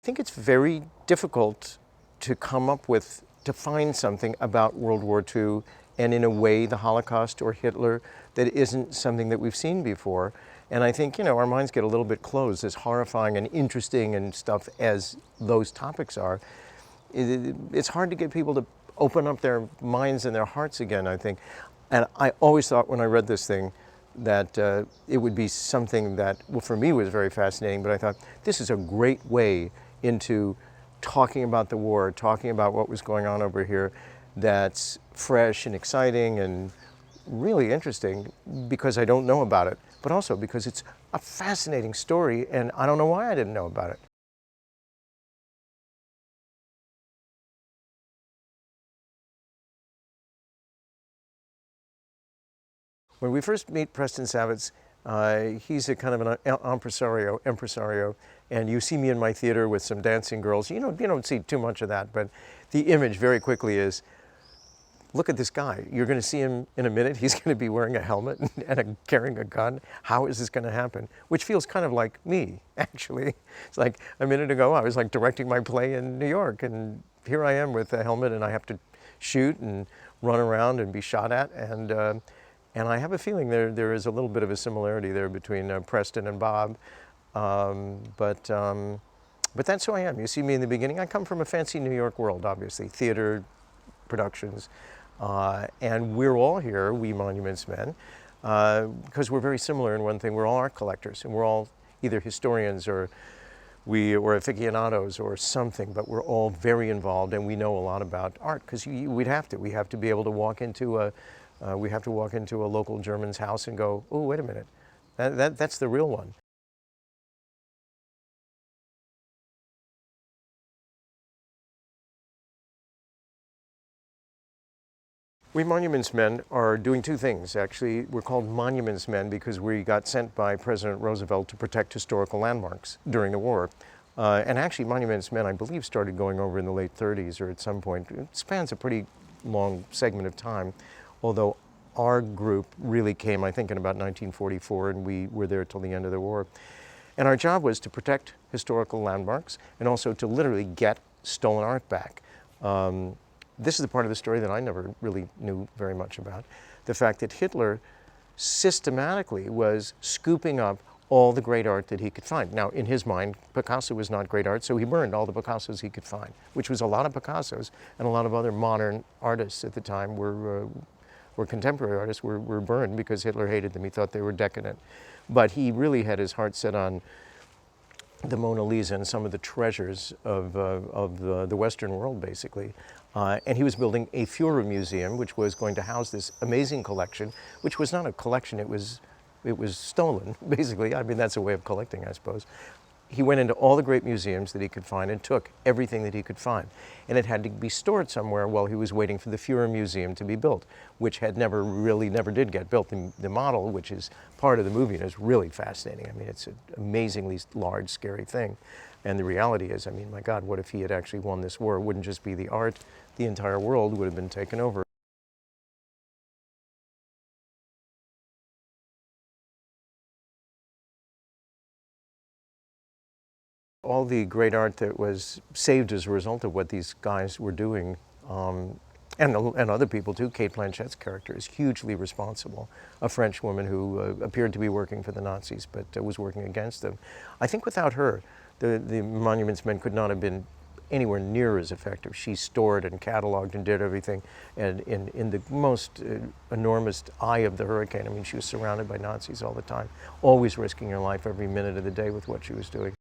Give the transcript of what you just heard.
I think it's very difficult to come up with, to find something about World War II and in a way the Holocaust or Hitler that isn't something that we've seen before. And I think, our minds get a little bit closed, as horrifying and interesting and stuff as those topics are. It's hard to get people to open up their minds and their hearts again, I think. And I always thought when I read this thing that it would be something that, well, for me was very fascinating, but I thought this is a great way into talking about the war, talking about what was going on over here, that's fresh and exciting and really interesting because I don't know about it, but also because it's a fascinating story and I don't know why I didn't know about it. When we first meet Preston Savitz, he's a kind of an impresario, and you see me in my theater with some dancing girls. You don't see too much of that, but the image very quickly is, look at this guy. You're going to see him in a minute. He's going to be wearing a helmet and carrying a gun. How is this going to happen? Which feels kind of like me, actually. It's like a minute ago, I was like directing my play in New York, and here I am with a helmet, and I have to shoot and run around and be shot at, and I have a feeling there is a little bit of a similarity there between Preston and Bob, but that's who I am. You see me in the beginning. I come from a fancy New York world, obviously, theater, productions, and we're all here, we Monuments Men, because we're very similar in one thing. We're all art collectors, and we're all either historians or aficionados or something, but we're all very involved, and we know a lot about art because we have to be able to walk into a local German's house and go, oh, wait a minute, that's the real one. We Monuments Men are doing two things, actually. We're called Monuments Men because we got sent by President Roosevelt to protect historical landmarks during the war. And actually, Monuments Men, I believe, started going over in the late 30s or at some point. It spans a pretty long segment of time, although our group really came, I think, in about 1944, and we were there till the end of the war. And our job was to protect historical landmarks and also to literally get stolen art back. This is the part of the story that I never really knew very much about. The fact that Hitler systematically was scooping up all the great art that he could find. Now, in his mind, Picasso was not great art, so he burned all the Picassos he could find, which was a lot of Picassos, and a lot of other modern artists at the time were contemporary artists were burned because Hitler hated them. He thought they were decadent. But he really had his heart set on the Mona Lisa and some of the treasures of the Western world, basically. And he was building a Führer museum, which was going to house this amazing collection, which was not a collection, it was stolen, basically. I mean, that's a way of collecting, I suppose. He went into all the great museums that he could find and took everything that he could find. And it had to be stored somewhere while he was waiting for the Führer Museum to be built, which had never did get built. The model, which is part of the movie, is really fascinating. I mean, it's an amazingly large, scary thing. And the reality is, I mean, my God, what if he had actually won this war? It wouldn't just be the art, the entire world would have been taken over. All the great art that was saved as a result of what these guys were doing, and other people too. Kate Blanchett's character is hugely responsible, a French woman who appeared to be working for the Nazis but was working against them. I think without her, the Monuments Men could not have been anywhere near as effective. She stored and cataloged and did everything, and in the most enormous eye of the hurricane. I mean, she was surrounded by Nazis all the time, always risking her life every minute of the day with what she was doing.